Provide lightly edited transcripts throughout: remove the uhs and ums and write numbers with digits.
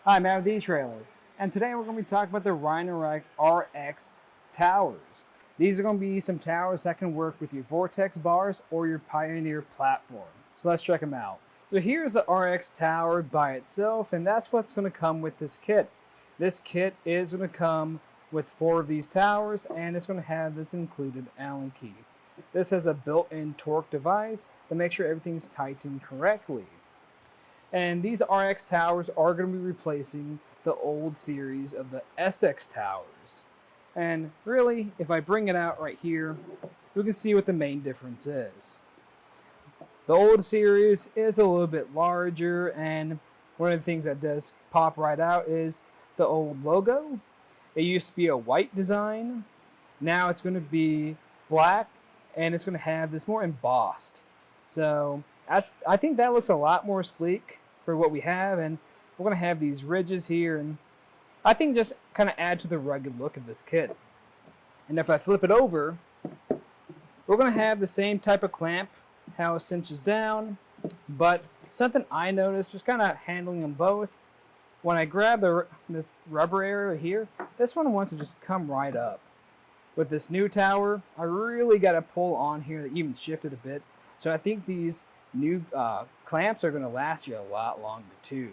Hi, I'm Matt with etrailer, and today we're going to be talking about the Rhino-Rack RX towers. These are going to be some towers that can work with your Vortex bars or your Pioneer platform. So let's check them out. So here's the RX tower by itself, and that's what's going to come with this kit. This kit is going to come with 4 of these towers, and it's going to have this included Allen key. This has a built-in torque device to make sure everything's tightened correctly. And these RX towers are going to be replacing the old series of the SX towers. And really, if I bring it out right here, we can see what the main difference is. The old series is a little bit larger, and one of the things that does pop right out is the old logo. It used to be a white design. Now it's going to be black, and it's going to have this more embossed. So I think that looks a lot more sleek for what we have, and we're going to have these ridges here, and I think just kind of add to the rugged look of this kit. And if I flip it over, we're going to have the same type of clamp, how it cinches down, but something I noticed just kind of handling them both, when I grab this rubber area here, this one wants to just come right up. With this new tower, I really got to pull on here to even shift it a bit, so I think these new clamps are going to last you a lot longer too.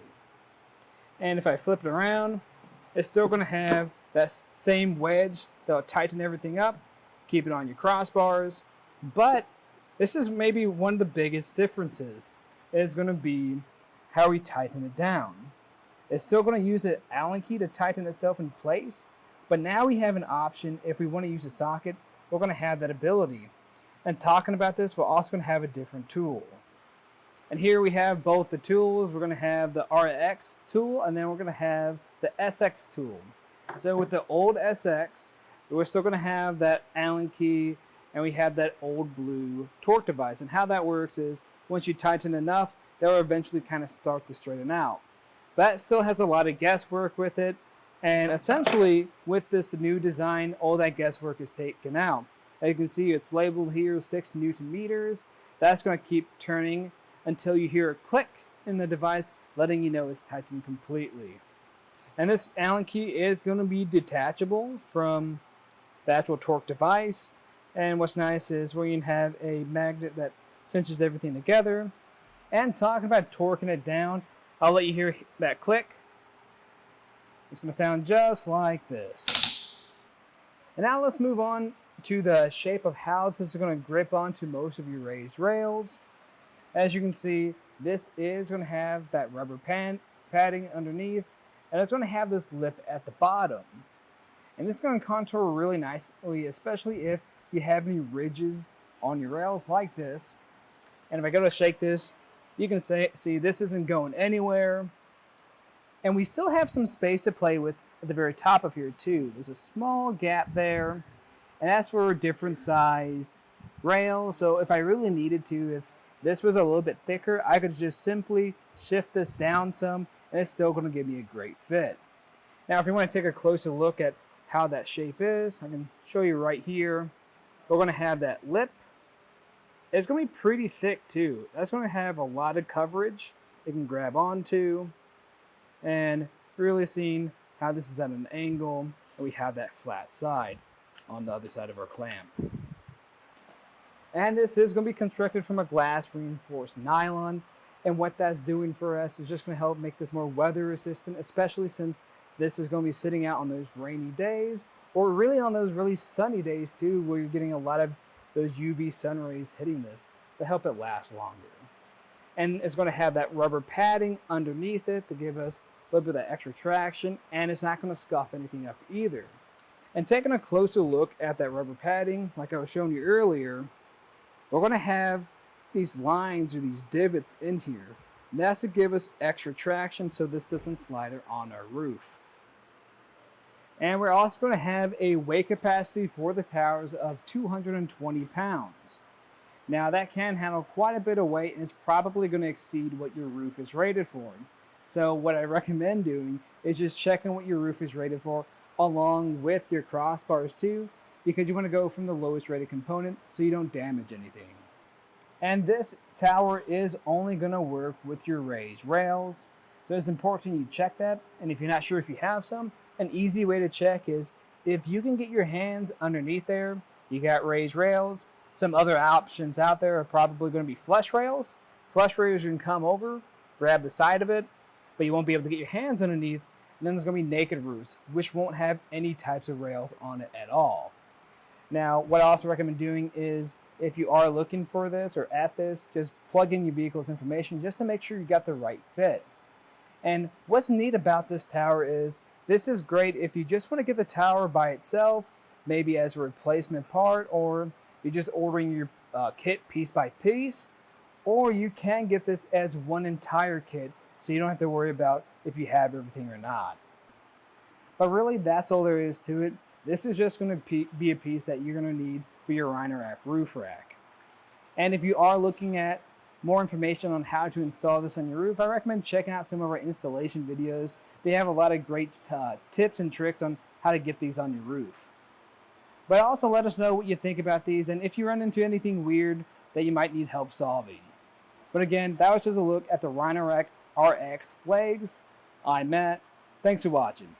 And if I flip it around, it's still going to have that same wedge that'll tighten everything up, keep it on your crossbars. But this is maybe one of the biggest differences. It's going to be how we tighten it down. It's still going to use an Allen key to tighten itself in place, but now we have an option. If we want to use a socket, we're going to have that ability. And talking about this, we're also going to have a different tool. And here we have both the tools. We're going to have the RX tool, and then we're going to have the SX tool. So with the old SX, we're still going to have that Allen key, and we have that old blue torque device. And how that works is once you tighten enough, they'll eventually kind of start to straighten out. That still has a lot of guesswork with it, and essentially with this new design, all that guesswork is taken out. As you can see, it's labeled here 6 Newton meters. That's going to keep turning until you hear a click in the device letting you know it's tightened completely. And this Allen key is going to be detachable from the actual torque device. And what's nice is where you can have a magnet that cinches everything together. And talking about torquing it down, I'll let you hear that click. It's going to sound just like this. And now let's move on to the shape of how this is going to grip onto most of your raised rails. As you can see, this is going to have that rubber padding underneath, and it's going to have this lip at the bottom. And this is going to contour really nicely, especially if you have any ridges on your rails like this. And if I go to shake this, you can see this isn't going anywhere. And we still have some space to play with at the very top of here too. There's a small gap there, and that's for a different sized rail. So if I really needed to, if this was a little bit thicker, I could just simply shift this down some, and it's still going to give me a great fit. Now, if you want to take a closer look at how that shape is, I can show you right here. We're going to have that lip. It's going to be pretty thick too. That's going to have a lot of coverage it can grab onto, and really seeing how this is at an angle, and we have that flat side on the other side of our clamp. And this is going to be constructed from a glass reinforced nylon. And what that's doing for us is just going to help make this more weather resistant, especially since this is going to be sitting out on those rainy days, or really on those really sunny days too, where you're getting a lot of those UV sun rays hitting this to help it last longer. And it's going to have that rubber padding underneath it to give us a little bit of extra traction, and it's not going to scuff anything up either. And taking a closer look at that rubber padding, like I was showing you earlier, we're going to have these lines or these divots in here. And that's to give us extra traction so this doesn't slide on our roof. And we're also going to have a weight capacity for the towers of 220 pounds. Now that can handle quite a bit of weight, and it's probably going to exceed what your roof is rated for. So what I recommend doing is just checking what your roof is rated for along with your crossbars too, because you want to go from the lowest rated component so you don't damage anything. And this tower is only going to work with your raised rails. So it's important you check that. And if you're not sure if you have some, an easy way to check is if you can get your hands underneath there. You got raised rails. Some other options out there are probably going to be flush rails. Flush rails, you can come over, grab the side of it, but you won't be able to get your hands underneath. And then there's going to be naked roofs, which won't have any types of rails on it at all. Now, what I also recommend doing is if you are looking for this or at this, just plug in your vehicle's information just to make sure you got the right fit. And what's neat about this tower is this is great if you just want to get the tower by itself, maybe as a replacement part, or you're just ordering your kit piece by piece, or you can get this as one entire kit so you don't have to worry about if you have everything or not. But really, that's all there is to it. This is just going to be a piece that you're going to need for your Rhino Rack Roof Rack. And if you are looking at more information on how to install this on your roof, I recommend checking out some of our installation videos. They have a lot of great tips and tricks on how to get these on your roof. But also let us know what you think about these and if you run into anything weird that you might need help solving. But again, that was just a look at the Rhino Rack RX legs. I'm Matt. Thanks for watching.